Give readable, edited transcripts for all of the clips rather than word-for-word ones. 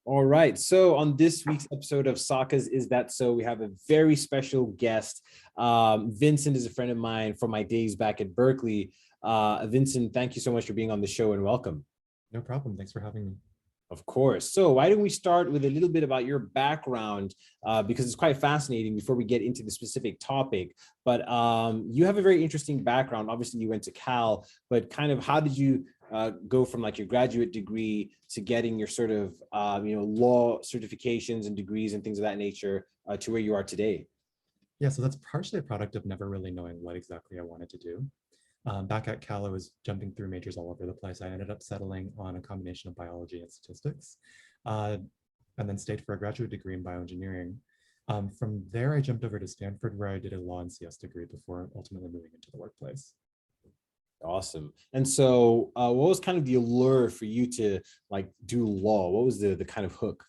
All right. So on this week's episode of Saka's Is That So, we have a very special guest. Vincent is a friend of mine from my days back at Berkeley. Vincent, thank you so much for being on the show and welcome. No problem. Thanks for having me. Of course. So why don't we start with a little bit about your background, because it's quite fascinating before we get into the specific topic. But you have a very interesting background. Obviously, you went to Cal, but kind of how did you go from like your graduate degree to getting your sort of law certifications and degrees and things of that nature to where you are today? Yeah, so that's partially a product of never really knowing what exactly I wanted to do. Back at Cal, I was jumping through majors all over the place. I ended up settling on a combination of biology and statistics, and then stayed for a graduate degree in bioengineering. From there, I jumped over to Stanford, where I did a law and CS degree before ultimately moving into the workplace. Awesome. And so what was kind of the allure for you to like do law? What was the kind of hook?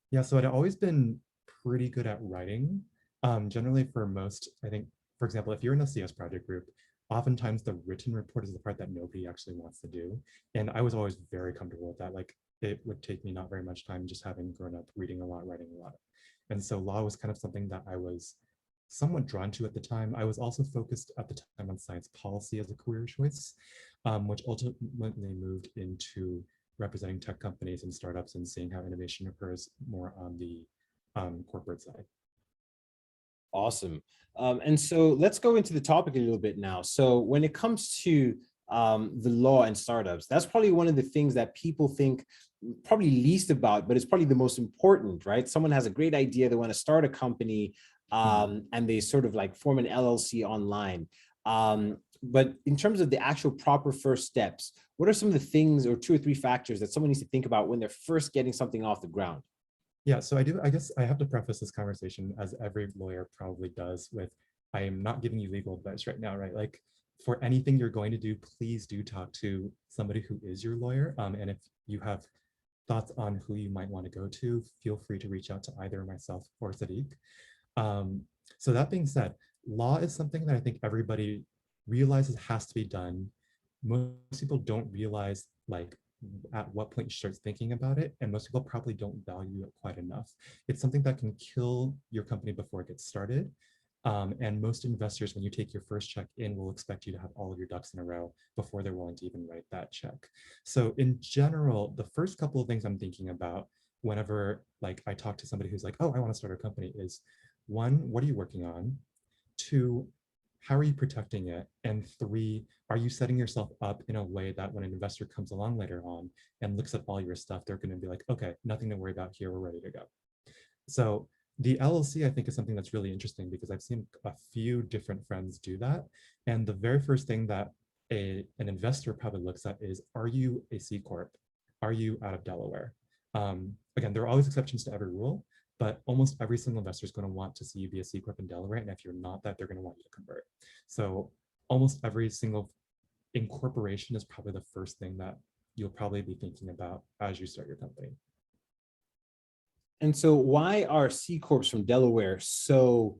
Yeah, so I'd always been pretty good at writing. Generally for most, I think, for example, if you're in a CS project group, oftentimes the written report is the part that nobody actually wants to do. And I was always very comfortable with that. Like it would take me not very much time just having grown up reading a lot, writing a lot. And so law was kind of something that I was somewhat drawn to at the time. I was also focused at the time on science policy as a career choice, which ultimately moved into representing tech companies and startups and seeing how innovation occurs more on the corporate side. Awesome. And so let's go into the topic a little bit now. So when it comes to the law and startups, that's probably one of the things that people think probably least about, but it's probably the most important, right? Someone has a great idea, they want to start a company, and they sort of like form an LLC online. But in terms of the actual proper first steps, what are some of the things or 2 or 3 factors that someone needs to think about when they're first getting something off the ground? Yeah, so I guess I have to preface this conversation, as every lawyer probably does, with I am not giving you legal advice right now, right? Like for anything you're going to do, please do talk to somebody who is your lawyer. And if you have thoughts on who you might want to go to, feel free to reach out to either myself or Sadiq. So that being said, law is something that I think everybody realizes has to be done. Most people don't realize like at what point you start thinking about it, and most people probably don't value it quite enough. It's something that can kill your company before it gets started. And most investors, when you take your first check in, will expect you to have all of your ducks in a row before they're willing to even write that check. So in general, the first couple of things I'm thinking about whenever like I talk to somebody who's like, oh, I want to start a company is, 1, what are you working on? 2, how are you protecting it? And 3, are you setting yourself up in a way that when an investor comes along later on and looks at all your stuff, they're going to be like, okay, nothing to worry about here, we're ready to go. So the LLC, I think, is something that's really interesting because I've seen a few different friends do that. And the very first thing that an investor probably looks at is, are you a C Corp? Are you out of Delaware? Again, there are always exceptions to every rule, but almost every single investor is going to want to see you be a C Corp in Delaware. And if you're not that, they're going to want you to convert. So almost every single incorporation is probably the first thing that you'll probably be thinking about as you start your company. And so why are C Corps from Delaware so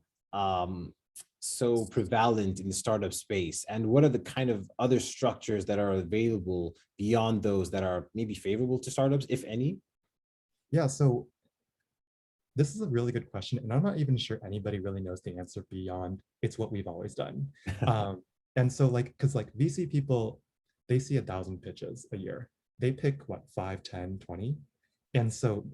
prevalent in the startup space? And what are the kind of other structures that are available beyond those that are maybe favorable to startups, if any? Yeah, so this is a really good question, and I'm not even sure anybody really knows the answer beyond it's what we've always done. And so like, because like VC people, they see 1,000 pitches a year. They pick what, 5, 10, 20. And so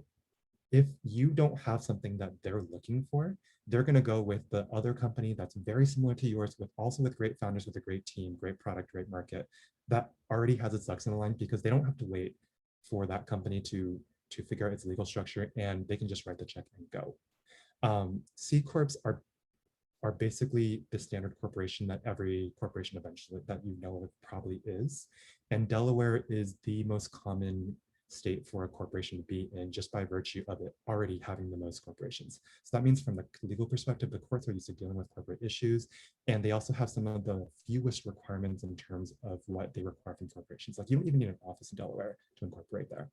if you don't have something that they're looking for, they're going to go with the other company that's very similar to yours, with also with great founders, with a great team, great product, great market, that already has its ducks in a line, because they don't have to wait for that company to figure out its legal structure, and they can just write the check and go. C Corps are basically the standard corporation that every corporation eventually that you know of probably is. And Delaware is the most common state for a corporation to be in, just by virtue of it already having the most corporations. So that means from the legal perspective, the courts are used to dealing with corporate issues, and they also have some of the fewest requirements in terms of what they require from corporations. Like you don't even need an office in Delaware to incorporate there.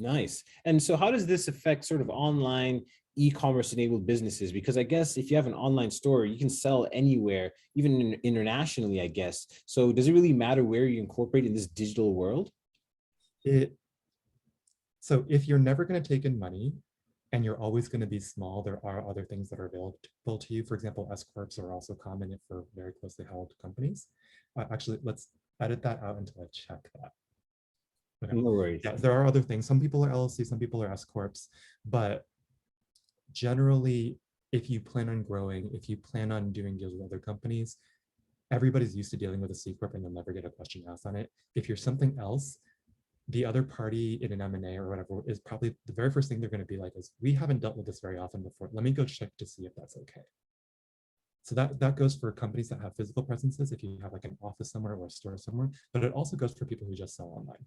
Nice. And so how does this affect sort of online e-commerce enabled businesses? Because I guess if you have an online store, you can sell anywhere, even internationally, I guess. So does it really matter where you incorporate in this digital world? It So if you're never going to take in money and you're always going to be small, there are other things that are available to you. For example, S corps are also common for very closely held companies. Actually, let's edit that out until I check that. Okay. No worries. Yeah, there are other things. Some people are LLC, some people are S corps, but generally, if you plan on growing, if you plan on doing deals with other companies, everybody's used to dealing with a C corp and you'll never get a question asked on it. If you're something else, the other party in an M&A or whatever is probably the very first thing they're going to be like is, we haven't dealt with this very often before. Let me go check to see if that's okay. So that goes for companies that have physical presences, if you have like an office somewhere or a store somewhere, but it also goes for people who just sell online.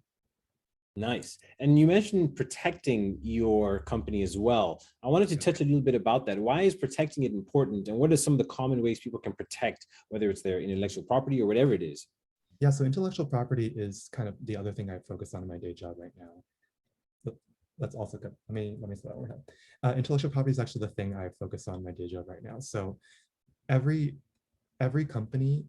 Nice. And you mentioned protecting your company as well. I wanted to touch a little bit about that. Why is protecting it important? And what are some of the common ways people can protect, whether it's their intellectual property or whatever it is? Yeah, so intellectual property is kind of the other thing I focus on in my day job right now. But that's also good. Let me say that one more. Intellectual property is actually the thing I focus on in my day job right now. So every company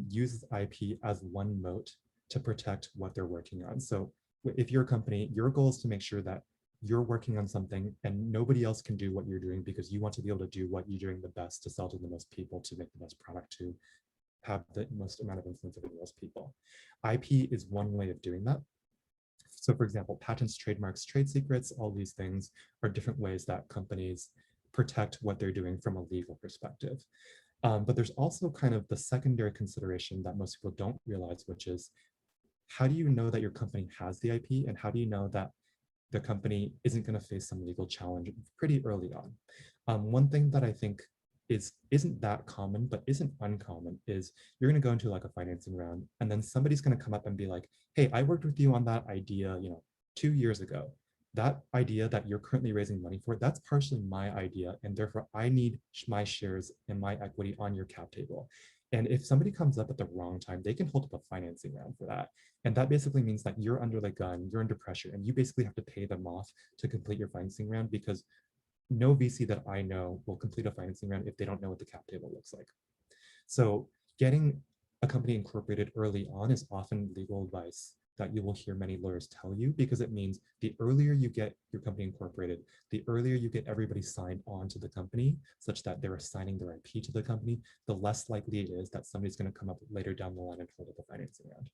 uses IP as one moat to protect what they're working on. So if you're a company, your goal is to make sure that you're working on something and nobody else can do what you're doing because you want to be able to do what you're doing the best to sell to the most people, to make the best product, to have the most amount of influence over the most people. IP is one way of doing that. So for example, patents, trademarks, trade secrets, all these things are different ways that companies protect what they're doing from a legal perspective. But there's also kind of the secondary consideration that most people don't realize, which is, how do you know that your company has the IP, and how do you know that the company isn't going to face some legal challenge pretty early on? One thing that I think isn't that common, but isn't uncommon, is you're going to go into like a financing round, and then somebody's going to come up and be like, hey, I worked with you on that idea, 2 years ago. That idea that you're currently raising money for, that's partially my idea, and therefore I need my shares and my equity on your cap table. And if somebody comes up at the wrong time, they can hold up a financing round for that. And that basically means that you're under the gun, you're under pressure, and you basically have to pay them off to complete your financing round, because no VC that I know will complete a financing round if they don't know what the cap table looks like. So getting a company incorporated early on is often legal advice that you will hear many lawyers tell you, because it means the earlier you get your company incorporated, the earlier you get everybody signed on to the company, such that they're assigning their IP to the company, the less likely it is that somebody's going to come up later down the line and hold up a financing round.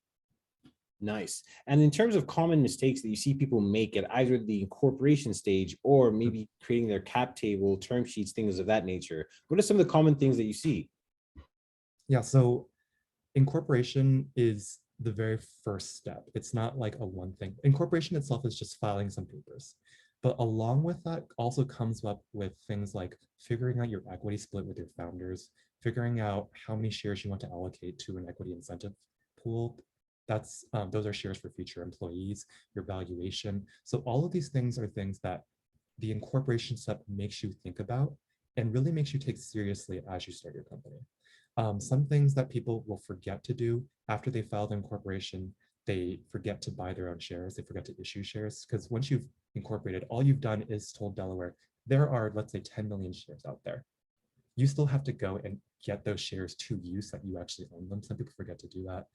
Nice. And in terms of common mistakes that you see people make at either the incorporation stage or maybe creating their cap table, term sheets, things of that nature, what are some of the common things that you see? Yeah, so incorporation is the very first step. It's not like a one thing. Incorporation itself is just filing some papers. But along with that also comes up with things like figuring out your equity split with your founders, figuring out how many shares you want to allocate to an equity incentive pool. That's those are shares for future employees, your valuation. So all of these things are things that the incorporation step makes you think about and really makes you take seriously as you start your company. Some things that people will forget to do after they file the incorporation, they forget to buy their own shares, they forget to issue shares, because once you've incorporated, all you've done is told Delaware, there are, let's say, 10 million shares out there. You still have to go and get those shares to you so that you actually own them. Some people forget to do that.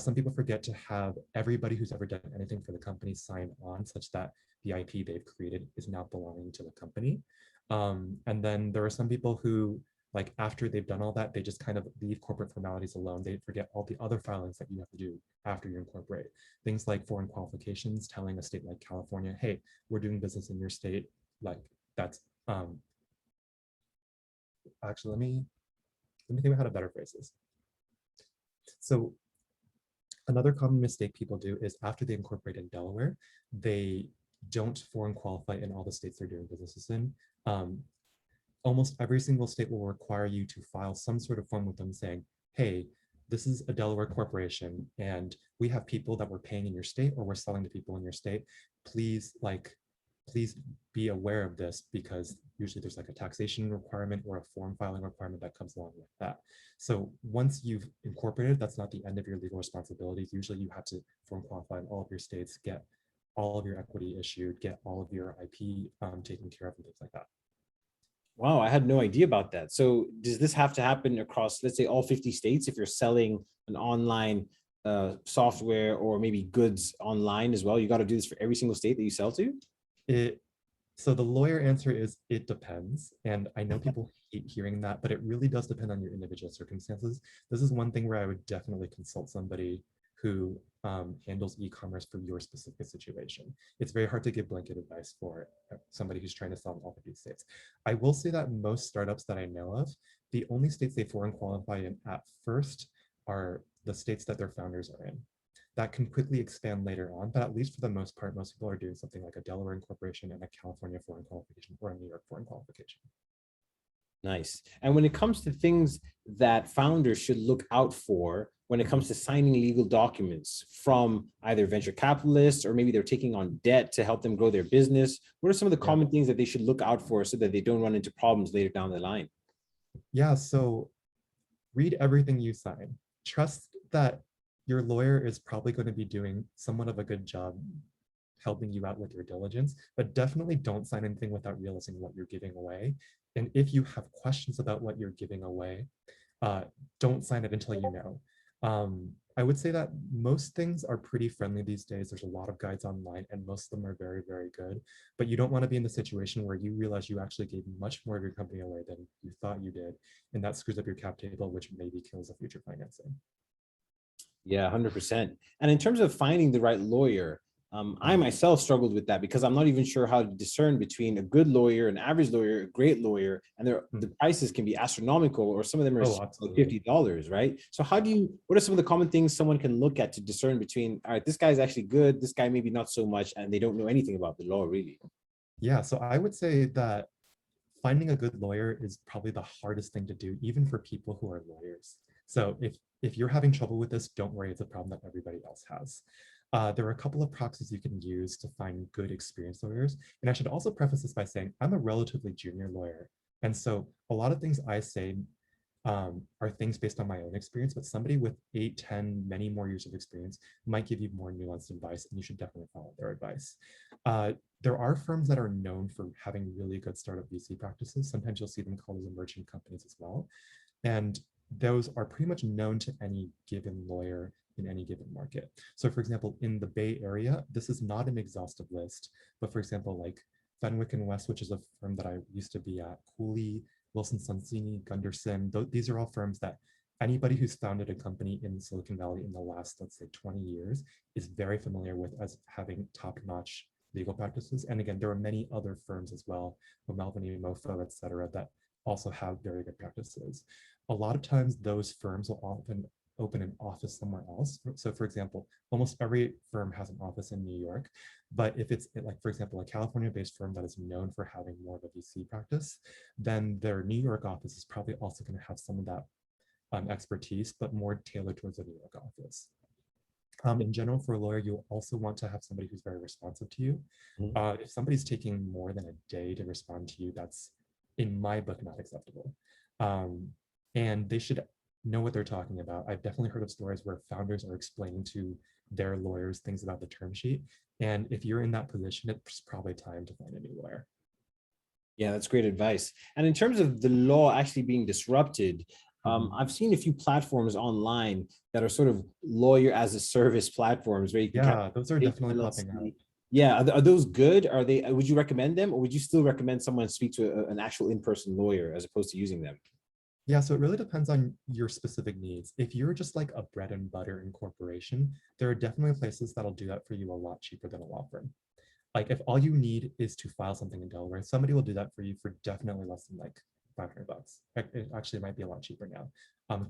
Some people forget to have everybody who's ever done anything for the company sign on, such that the IP they've created is now belonging to the company. And then there are some people who, like, after they've done all that, they just kind of leave corporate formalities alone. They forget all the other filings that you have to do after you incorporate. Things like foreign qualifications, telling a state like California, hey, we're doing business in your state. Like, that's actually, let me think about how to better phrase this. So another common mistake people do is after they incorporate in Delaware, they don't foreign qualify in all the states they're doing businesses in. Almost every single state will require you to file some sort of form with them saying, hey, this is a Delaware corporation and we have people that we're paying in your state or we're selling to people in your state. Please be aware of this, because usually there's like a taxation requirement or a form filing requirement that comes along with that. So once you've incorporated, that's not the end of your legal responsibilities. Usually you have to form qualify in all of your states, get all of your equity issued, get all of your IP taken care of and things like that. Wow, I had no idea about that. So does this have to happen across, let's say, all 50 states if you're selling an online software or maybe goods online as well? You got to do this for every single state that you sell to? It So the lawyer answer is it depends. And I know people hate hearing that, but it really does depend on your individual circumstances. This is one thing where I would definitely consult somebody who handles e-commerce for your specific situation. It's very hard to give blanket advice for somebody who's trying to sell in all of these states. I will say that most startups that I know of, the only states they foreign qualify in at first are the states that their founders are in. That can quickly expand later on, but at least for the most part, most people are doing something like a Delaware incorporation and a California foreign qualification or a New York foreign qualification. Nice. And when it comes to things that founders should look out for when it comes to signing legal documents from either venture capitalists or maybe they're taking on debt to help them grow their business, what are some of the common things that they should look out for so that they don't run into problems later down the line? Yeah, so read everything you sign. Trust that your lawyer is probably going to be doing somewhat of a good job helping you out with your diligence, but definitely don't sign anything without realizing what you're giving away. And if you have questions about what you're giving away, don't sign it until you know. I would say that most things are pretty friendly these days. There's a lot of guides online and most of them are very, very good, but you don't want to be in the situation where you realize you actually gave much more of your company away than you thought you did. And that screws up your cap table, which maybe kills the future financing. Yeah, 100%. And in terms of finding the right lawyer, I myself struggled with that because I'm not even sure how to discern between a good lawyer, an average lawyer, a great lawyer, and the prices can be astronomical, or some of them are like $50, right? So what are some of the common things someone can look at to discern between, all right, this guy's actually good, this guy maybe not so much, and they don't know anything about the law really? Yeah, so I would say that finding a good lawyer is probably the hardest thing to do, even for people who are lawyers. So if you're having trouble with this, don't worry, it's a problem that everybody else has. There are a couple of proxies you can use to find good experienced lawyers. And I should also preface this by saying I'm a relatively junior lawyer. And so a lot of things I say are things based on my own experience, but somebody with 8, 10, many more years of experience might give you more nuanced advice, and you should definitely follow their advice. There are firms that are known for having really good startup VC practices. Sometimes you'll see them called as emerging companies as well. And those are pretty much known to any given lawyer in any given market. So for example, in the Bay Area, this is not an exhaustive list, but for example, like Fenwick and West, which is a firm that I used to be at, Cooley, Wilson Sonsini, Gunderson, these are all firms that anybody who's founded a company in Silicon Valley in the last, let's say 20 years is very familiar with as having top-notch legal practices. And again, there are many other firms as well, Melvin Mofo, et cetera, that also have very good practices. A lot of times those firms will often open an office somewhere else. So for example, almost every firm has an office in New York, but if it's like, for example, a California-based firm that is known for having more of a VC practice, then their New York office is probably also going to have some of that expertise, but more tailored towards the New York office. In general, for a lawyer, you'll also want to have somebody who's very responsive to you. If somebody's taking more than a day to respond to you, that's, in my book, not acceptable. And they should know what they're talking about. I've definitely heard of stories where founders are explaining to their lawyers things about the term sheet. And if you're in that position, it's probably time to find a new lawyer. Yeah, that's great advice. And in terms of the law actually being disrupted, I've seen a few platforms online that are sort of lawyer as a service platforms where you can those are definitely popping up. Yeah, are those good? Are they? Would you recommend them, or would you still recommend someone speak to an actual in-person lawyer as opposed to using them? Yeah, so it really depends on your specific needs. If you're just like a bread and butter incorporation, there are definitely places that'll do that for you a lot cheaper than a law firm. Like if all you need is to file something in Delaware, somebody will do that for you for definitely less than like $500. It actually might be a lot cheaper now.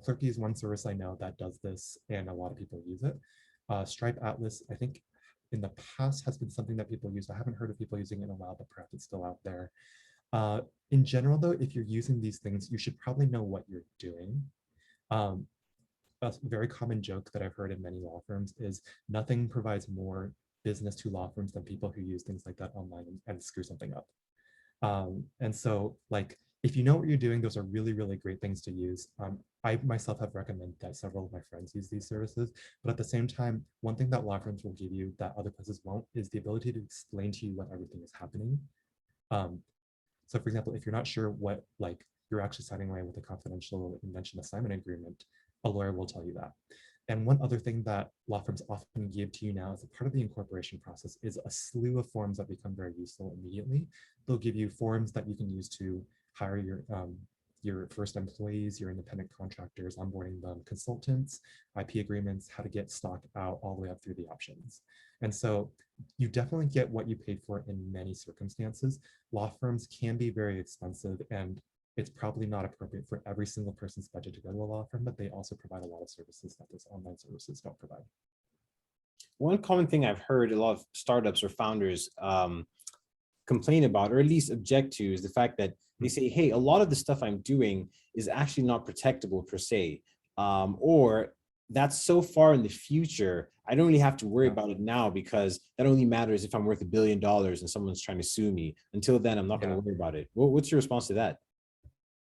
Clerky is one service I know that does this, and a lot of people use it. Stripe Atlas, I think in the past has been something that people use. I haven't heard of people using it in a while, but perhaps it's still out there. In general, though, if you're using these things, you should probably know what you're doing. A very common joke that I've heard in many law firms is nothing provides more business to law firms than people who use things like that online and screw something up. And so like, if you know what you're doing, those are really, really great things to use. I myself have recommended that several of my friends use these services, but at the same time, one thing that law firms will give you that other places won't is the ability to explain to you what everything is happening. So for example, if you're not sure what, like, you're actually signing away with a confidential invention assignment agreement, a lawyer will tell you that. And one other thing that law firms often give to you now as a part of the incorporation process is a slew of forms that become very useful immediately. They'll give you forms that you can use to hire your first employees, your independent contractors, onboarding them, consultants, IP agreements, how to get stock out, all the way up through the options. And so you definitely get what you paid for in many circumstances. Law firms can be very expensive, and it's probably not appropriate for every single person's budget to go to a law firm, but they also provide a lot of services that those online services don't provide. One common thing I've heard a lot of startups or founders complain about, or at least object to, is the fact that they say, hey, a lot of the stuff I'm doing is actually not protectable per se, or that's so far in the future, I don't really have to worry about it now, because that only matters if I'm worth $1 billion and someone's trying to sue me. Until then, I'm not going to worry about it. What's your response to that?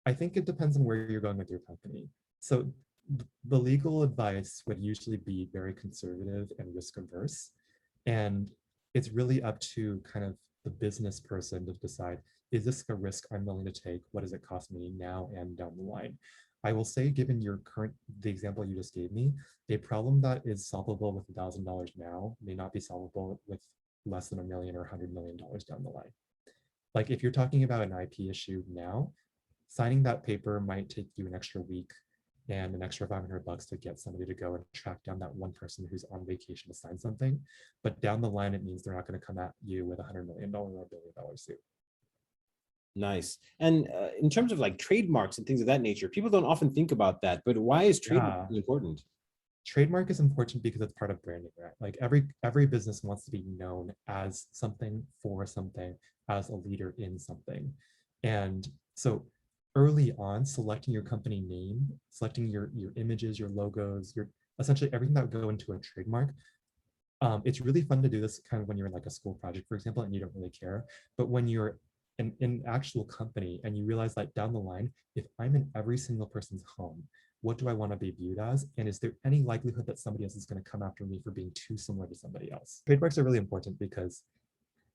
I think it depends on where you're going with your company. So the legal advice would usually be very conservative and risk averse. And it's really up to kind of the business person to decide, is this a risk I'm willing to take? What does it cost me now and down the line? I will say, given the example you just gave me, a problem that is solvable with $1,000 now may not be solvable with less than $1 million or $100 million down the line. Like if you're talking about an IP issue now, signing that paper might take you an extra week and an extra $500 to get somebody to go and track down that one person who's on vacation to sign something. But down the line, it means they're not going to come at you with $100 million or $1 billion suit. Nice. And in terms of like trademarks and things of that nature, people don't often think about that, but why is trademark important? Trademark is important because it's part of branding, right? Like every business wants to be known as something, for something, as a leader in something. And so early on, selecting your company name, selecting your images, your logos, your essentially everything that would go into a trademark. It's really fun to do this kind of when you're in like a school project, for example, and you don't really care. But when you're in an actual company and you realize that down the line, if I'm in every single person's home, what do I want to be viewed as? And is there any likelihood that somebody else is going to come after me for being too similar to somebody else? Trademarks are really important because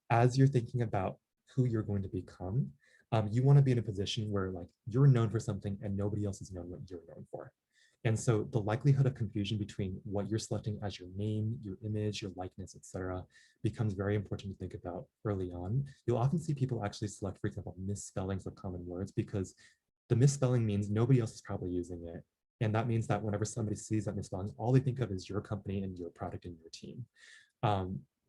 as you're thinking about who you're going to become, you want to be in a position where like you're known for something and nobody else is known what you're known for. And so the likelihood of confusion between what you're selecting as your name, your image, your likeness, etc., becomes very important to think about early on. You'll often see people actually select, for example, misspellings of common words because the misspelling means nobody else is probably using it. And that means that whenever somebody sees that misspelling, all they think of is your company and your product and your team.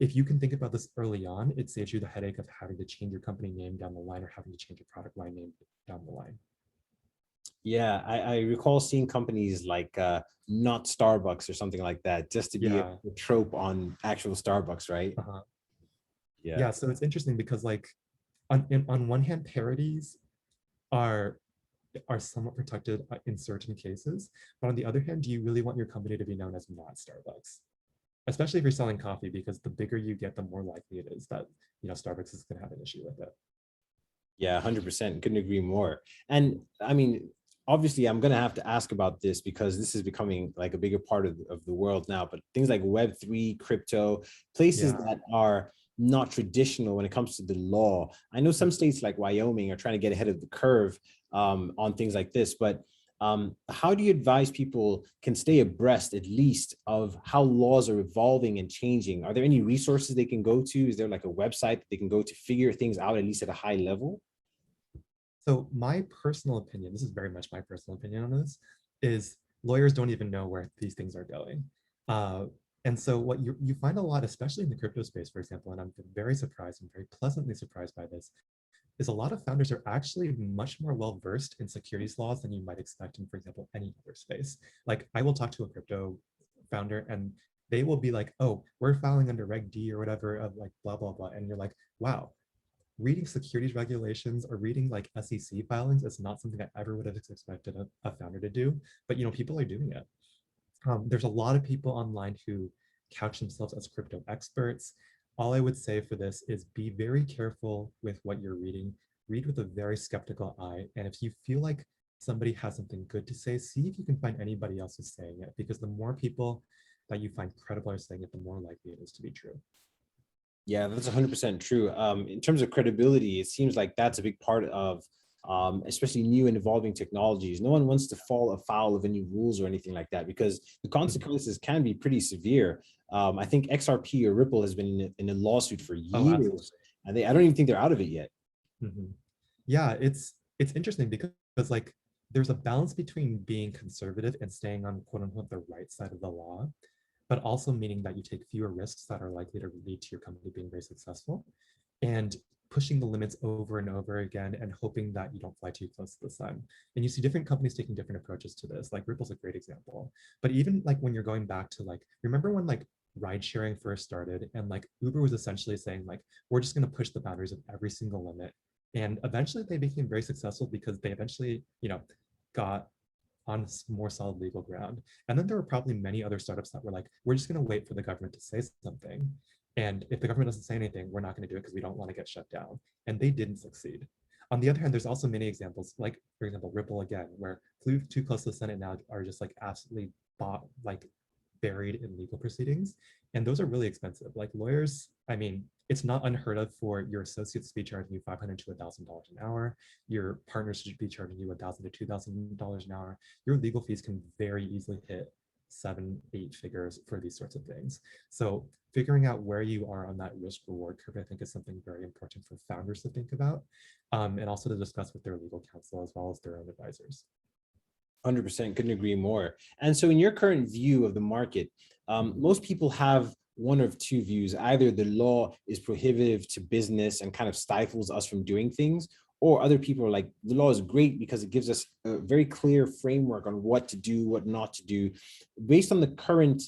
If you can think about this early on, it saves you the headache of having to change your company name down the line or having to change your product line name down the line. Yeah, I recall seeing companies like not Starbucks or something like that, just to be a trope on actual Starbucks, right? Yeah, so it's interesting because like on one hand, parodies are somewhat protected in certain cases, but on the other hand, do you really want your company to be known as not Starbucks? Especially if you're selling coffee, because the bigger you get, the more likely it is that Starbucks is going to have an issue with it. Yeah, 100%. Couldn't agree more. And I mean, obviously, I'm going to have to ask about this because this is becoming like a bigger part of the world now. But things like Web3, crypto, places that are not traditional when it comes to the law. I know some states like Wyoming are trying to get ahead of the curve on things like this, but how do you advise people can stay abreast at least of how laws are evolving and changing? Are there any resources they can go to? Is there like a website that they can go to figure things out, at least at a high level? So my personal opinion, this is very much my personal opinion on this, is lawyers don't even know where these things are going. And so what you find a lot, especially in the crypto space, for example, and I'm very surprised and very pleasantly surprised by this, is a lot of founders are actually much more well-versed in securities laws than you might expect in, for example, any other space. Like I will talk to a crypto founder and they will be like, oh, we're filing under Reg D or whatever of like blah, blah, blah. And you're like, wow, reading securities regulations or reading like SEC filings is not something I ever would have expected a founder to do, but people are doing it. There's a lot of people online who couch themselves as crypto experts. All I would say for this is be very careful with what you're reading. Read with a very skeptical eye. And if you feel like somebody has something good to say, see if you can find anybody else who's saying it, because the more people that you find credible are saying it, the more likely it is to be true. Yeah, that's 100% true. In terms of credibility, it seems like that's a big part of especially new and evolving technologies. No one wants to fall afoul of any rules or anything like that, because the consequences can be pretty severe. I think XRP or Ripple has been in a lawsuit for Oh, absolutely. years, and I don't even think they're out of it yet. Mhm. Yeah, it's interesting because like there's a balance between being conservative and staying on quote unquote the right side of the law, but also meaning that you take fewer risks that are likely to lead to your company being very successful, and pushing the limits over and over again and hoping that you don't fly too close to the sun. And you see different companies taking different approaches to this. Like Ripple's a great example. But even like when you're going back to like, remember when like ride sharing first started and like Uber was essentially saying like, we're just going to push the boundaries of every single limit. And eventually they became very successful because they eventually, got on more solid legal ground. And then there were probably many other startups that were like, we're just going to wait for the government to say something. And if the government doesn't say anything, we're not going to do it because we don't want to get shut down. And they didn't succeed. On the other hand, there's also many examples, like for example, Ripple again, where flew too close to the Senate now are just like absolutely like buried in legal proceedings. And those are really expensive. Like lawyers, I mean, it's not unheard of for your associates to be charging you $500 to $1,000 an hour. Your partners should be charging you $1,000 to $2,000 an hour. Your legal fees can very easily hit 7, 8 figures for these sorts of things. So figuring out where you are on that risk reward curve, I think is something very important for founders to think about, and also to discuss with their legal counsel as well as their own advisors. 100%, couldn't agree more. And so in your current view of the market, most people have one of two views. Either the law is prohibitive to business and kind of stifles us from doing things, or other people are like, the law is great because it gives us a very clear framework on what to do, what not to do. Based on the current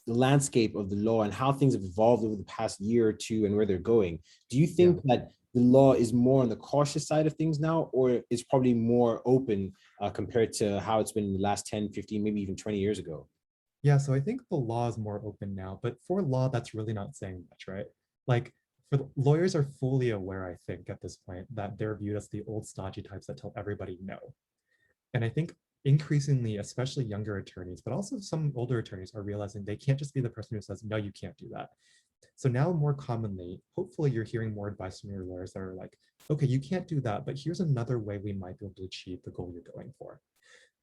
the landscape of the law and how things have evolved over the past year or two and where they're going, do you think that the law is more on the cautious side of things now, or it's probably more open compared to how it's been in the last 10, 15, maybe even 20 years ago? Yeah, so I think the law is more open now, but for law, that's really not saying much, right? Like, lawyers are fully aware, I think, at this point, that they're viewed as the old stodgy types that tell everybody no. And I think increasingly, especially younger attorneys, but also some older attorneys are realizing they can't just be the person who says, no, you can't do that. So now more commonly, hopefully you're hearing more advice from your lawyers that are like, okay, you can't do that, but here's another way we might be able to achieve the goal you're going for.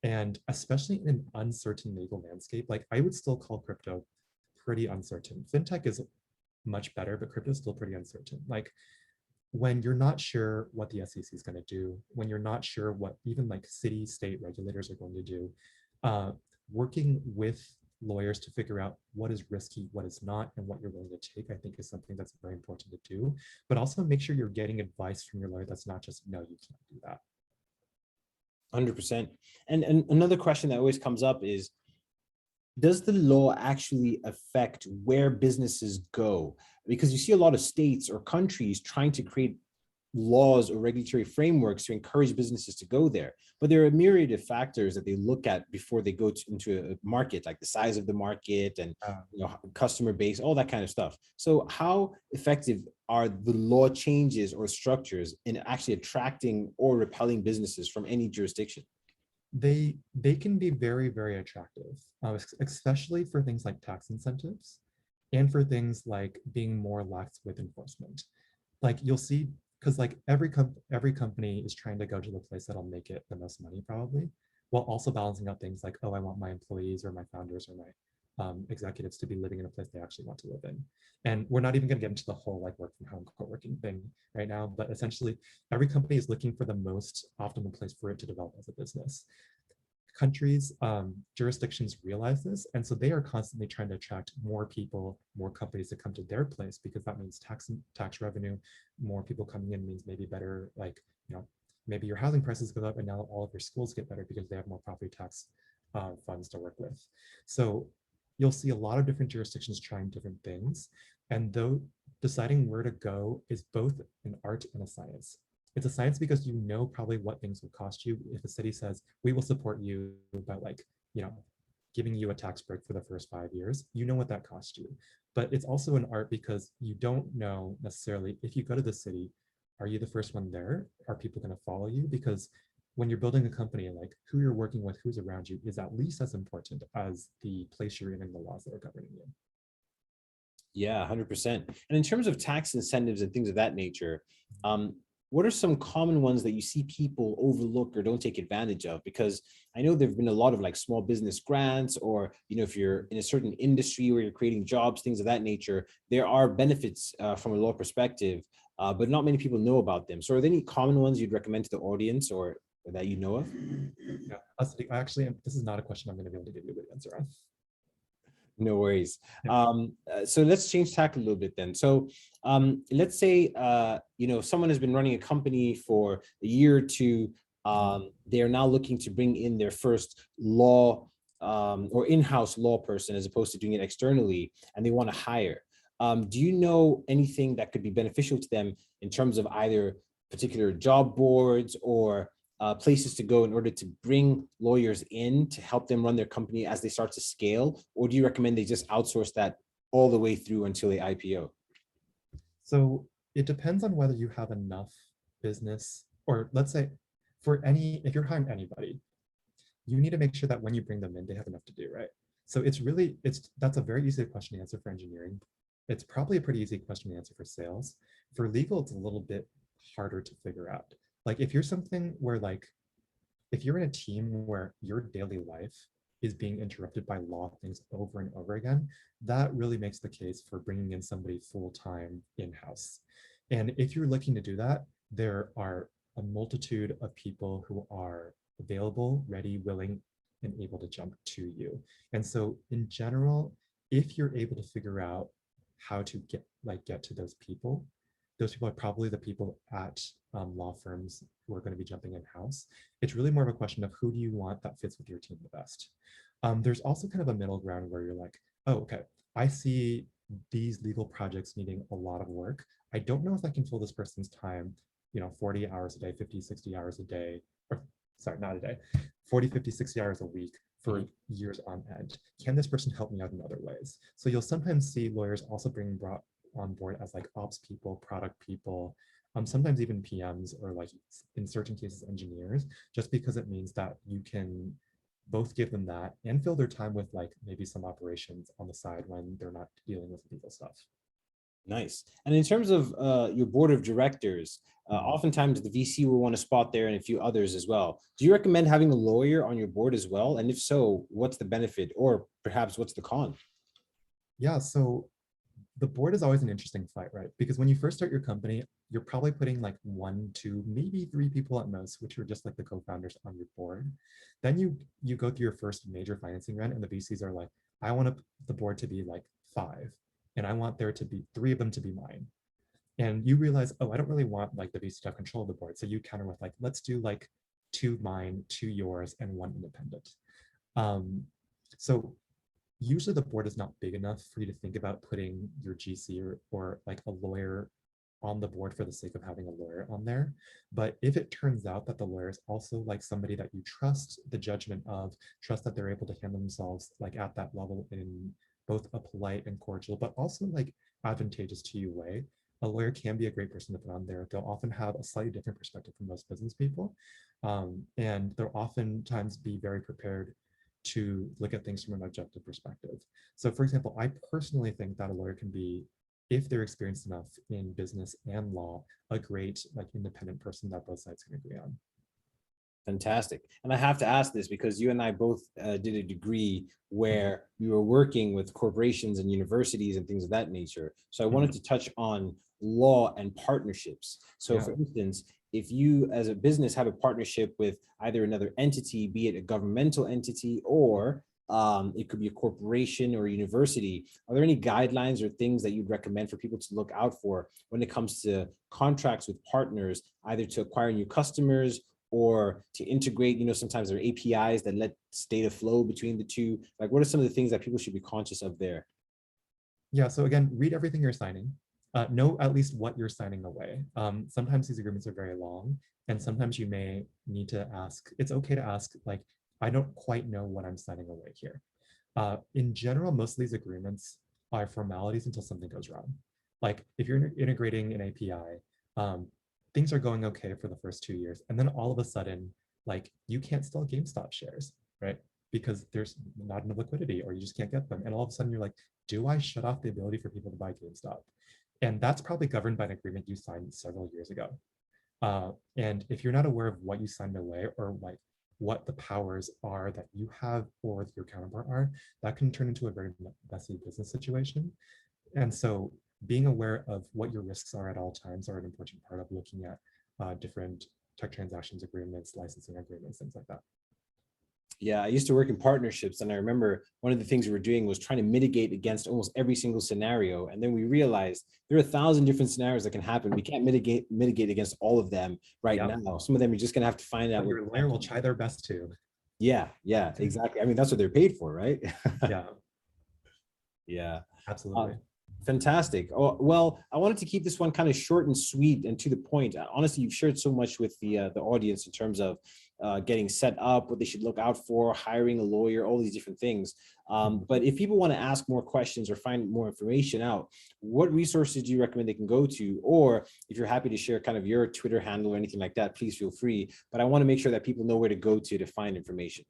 And especially in an uncertain legal landscape, like I would still call crypto pretty uncertain. Fintech is much better, but crypto is still pretty uncertain. Like when you're not sure what the SEC is going to do, when you're not sure what even like city, state regulators are going to do, working with lawyers to figure out what is risky, what is not, and what you're willing to take, I think is something that's very important to do. But also make sure you're getting advice from your lawyer that's not just, no, you can't do that. 100%. And another question that always comes up is, does the law actually affect where businesses go? Because you see a lot of states or countries trying to create laws or regulatory frameworks to encourage businesses to go there. But there are a myriad of factors that they look at before they go into a market, like the size of the market and customer base, all that kind of stuff. So how effective are the law changes or structures in actually attracting or repelling businesses from any jurisdiction? They can be very, very attractive, especially for things like tax incentives and for things like being more lax with enforcement. Like you'll see, because like every company is trying to go to the place that'll make it the most money probably, while also balancing out things like, oh, I want my employees or my founders or my executives to be living in a place they actually want to live in. And we're not even going to get into the whole like work from home co-working thing right now, but essentially every company is looking for the most optimal place for it to develop as a business. Countries, jurisdictions realize this, and so they are constantly trying to attract more people, more companies to come to their place, because that means tax revenue. More people coming in means maybe better, like maybe your housing prices go up, and now all of your schools get better because they have more property tax funds to work with. So you'll see a lot of different jurisdictions trying different things, and though deciding where to go is both an art and a science. It's a science because you know probably what things will cost you. If a city says, we will support you by like, giving you a tax break for the first 5 years, you know what that costs you. But it's also an art because you don't know necessarily if you go to the city, are you the first one there? Are people going to follow you? Because when you're building a company, like who you're working with, who's around you is at least as important as the place you're in and the laws that are governing you. Yeah, 100%. And in terms of tax incentives and things of that nature, what are some common ones that you see people overlook or don't take advantage of? Because I know there've been a lot of like small business grants, or, you know, if you're in a certain industry where you're creating jobs, things of that nature, there are benefits from a law perspective, but not many people know about them. So are there any common ones you'd recommend to the audience or that you know of? Yeah, actually, this is not a question I'm going to be able to give you a good answer on. No worries. Yeah. So let's change tack a little bit then. So let's say, you know, someone has been running a company for a year or two. They're now looking to bring in their first law or in-house law person as opposed to doing it externally, and they want to hire. Do you know anything that could be beneficial to them in terms of either particular job boards or places to go in order to bring lawyers in to help them run their company as they start to scale? Or do you recommend they just outsource that all the way through until they IPO? So it depends on whether you have enough business, or let's say if you're hiring anybody, you need to make sure that when you bring them in, they have enough to do, right? So that's a very easy question to answer for engineering. It's probably a pretty easy question to answer for sales. For legal, it's a little bit harder to figure out. Like if you're something where if you're in a team where your daily life is being interrupted by law things over and over again, that really makes the case for bringing in somebody full-time in-house. And if you're looking to do that, there are a multitude of people who are available, ready, willing, and able to jump to you. And so in general, if you're able to figure out how to get to those people are probably the people at law firms who are going to be jumping in-house. It's really more of a question of who do you want that fits with your team the best. There's also kind of a middle ground where you're like, oh, okay, I see these legal projects needing a lot of work. I don't know if I can fill this person's time, 40 hours a day, 50, 60 hours a day, or sorry, not a day, 40, 50, 60 hours a week for years on end. Can this person help me out in other ways? So you'll sometimes see lawyers also being brought on board as like ops people, product people, sometimes even PMs, or like in certain cases engineers, just because it means that you can both give them that and fill their time with like maybe some operations on the side when they're not dealing with legal stuff. Nice. And in terms of your board of directors, oftentimes the VC will want to spot there and a few others as well. Do you recommend having a lawyer on your board as well? And if so, what's the benefit, or perhaps what's the con? Yeah, so the board is always an interesting fight, right? Because when you first start your company, you're probably putting like 1, 2, maybe 3 people at most, which are just like the co-founders on your board. Then you go through your first major financing round, and the VCs are like, I want the board to be like 5, and I want there to be 3 of them to be mine. And you realize, oh, I don't really want like the VC to have control of the board. So you counter with like, let's do like 2 mine, 2 yours, and 1 independent. So usually the board is not big enough for you to think about putting your GC or like a lawyer on the board for the sake of having a lawyer on there. But if it turns out that the lawyer is also like somebody that you trust the judgment of, trust that they're able to handle themselves like at that level in both a polite and cordial, but also like advantageous to you way, a lawyer can be a great person to put on there. They'll often have a slightly different perspective from most business people. And they'll oftentimes be very prepared to look at things from an objective perspective. So for example, I personally think that a lawyer can be, if they're experienced enough in business and law, a great like independent person that both sides can agree on. Fantastic. And I have to ask this because you and I both did a degree where we were working with corporations and universities and things of that nature. So I wanted to touch on law and partnerships. So for instance, if you as a business have a partnership with either another entity, be it a governmental entity or it could be a corporation or a university, are there any guidelines or things that you'd recommend for people to look out for when it comes to contracts with partners, either to acquire new customers or to integrate, sometimes there are APIs that let data flow between the two? Like, what are some of the things that people should be conscious of there? Yeah, so again, read everything you're signing. Know at least what you're signing away. Sometimes these agreements are very long, and sometimes you may need to ask, it's okay to ask, like, I don't quite know what I'm signing away here. In general, most of these agreements are formalities until something goes wrong. Like if you're integrating an API, things are going okay for the first 2 years, and then all of a sudden, like you can't sell GameStop shares, right? Because there's not enough liquidity, or you just can't get them. And all of a sudden you're like, do I shut off the ability for people to buy GameStop? And that's probably governed by an agreement you signed several years ago. And if you're not aware of what you signed away or like what the powers are that you have or your counterpart are, that can turn into a very messy business situation. And so being aware of what your risks are at all times are an important part of looking at different tech transactions agreements, licensing agreements, things like that. Yeah, I used to work in partnerships, and I remember one of the things we were doing was trying to mitigate against almost every single scenario. And then we realized there are 1,000 different scenarios that can happen. We can't mitigate against all of them right now. Some of them you're just gonna have to find out. But your lawyer will try their best to. Yeah, exactly. I mean, that's what they're paid for, right? Yeah, Yeah. absolutely. Fantastic. Oh, well, I wanted to keep this one kind of short and sweet and to the point. Honestly, you've shared so much with the audience in terms of getting set up, what they should look out for, hiring a lawyer, all these different things. But if people want to ask more questions or find more information out, what resources do you recommend they can go to? Or if you're happy to share kind of your Twitter handle or anything like that, please feel free. But I want to make sure that people know where to go to find information.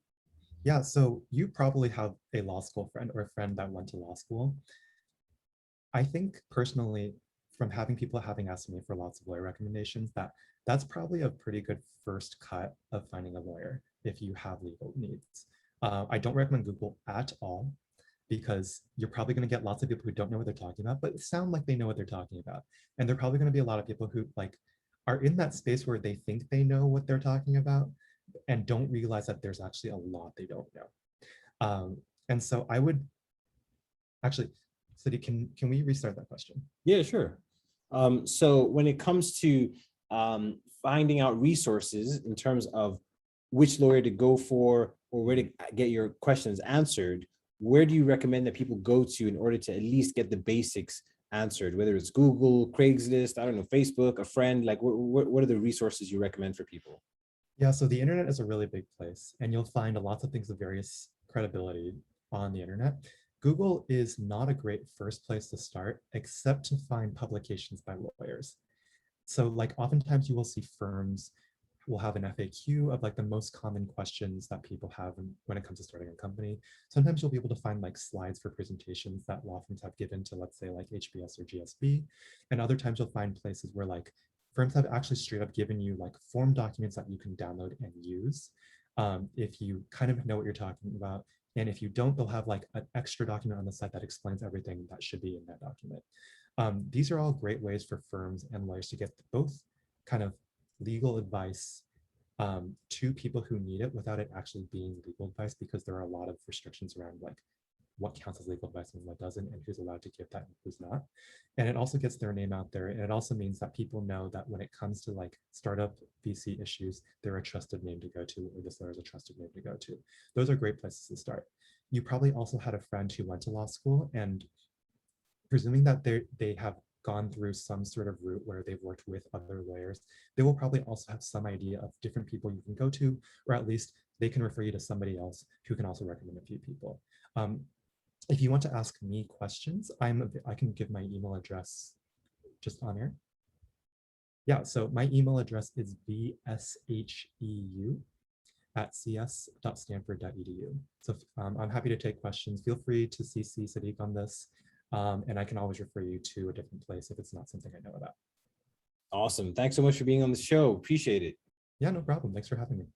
Yeah, so you probably have a law school friend or a friend that went to law school. I think personally, from having people having asked me for lots of lawyer recommendations, that's probably a pretty good first cut of finding a lawyer if you have legal needs. I don't recommend Google at all because you're probably going to get lots of people who don't know what they're talking about, but sound like they know what they're talking about. And there are probably going to be a lot of people who like are in that space where they think they know what they're talking about and don't realize that there's actually a lot they don't know. And so I would actually, City, can we restart that question? Yeah, sure. So when it comes to finding out resources in terms of which lawyer to go for or where to get your questions answered, where do you recommend that people go to in order to at least get the basics answered, whether it's Google, Craigslist, I don't know, Facebook, a friend, like what are the resources you recommend for people? Yeah, so the internet is a really big place and you'll find lots of things of various credibility on the internet. Google is not a great first place to start, except to find publications by lawyers. So like oftentimes you will see firms will have an FAQ of like the most common questions that people have when it comes to starting a company. Sometimes you'll be able to find like slides for presentations that law firms have given to, let's say, like HBS or GSB. And other times you'll find places where like firms have actually straight up given you like form documents that you can download and use if you kind of know what you're talking about. And if you don't, they'll have like an extra document on the site that explains everything that should be in that document. These are all great ways for firms and lawyers to get both kind of legal advice to people who need it without it actually being legal advice, because there are a lot of restrictions around like what counts as legal advice and what doesn't, and who's allowed to give that and who's not. And it also gets their name out there. And it also means that people know that when it comes to like startup VC issues, they're a trusted name to go to, or this lawyer is a trusted name to go to. Those are great places to start. You probably also had a friend who went to law school, and presuming that they have gone through some sort of route where they've worked with other lawyers, they will probably also have some idea of different people you can go to, or at least they can refer you to somebody else who can also recommend a few people. If you want to ask me questions, I can give my email address just on air. Yeah, so my email address is vsheu@cs.stanford.edu. So I'm happy to take questions. Feel free to CC Sadiq on this, and I can always refer you to a different place if it's not something I know about. Awesome. Thanks so much for being on the show. Appreciate it. Yeah, no problem. Thanks for having me.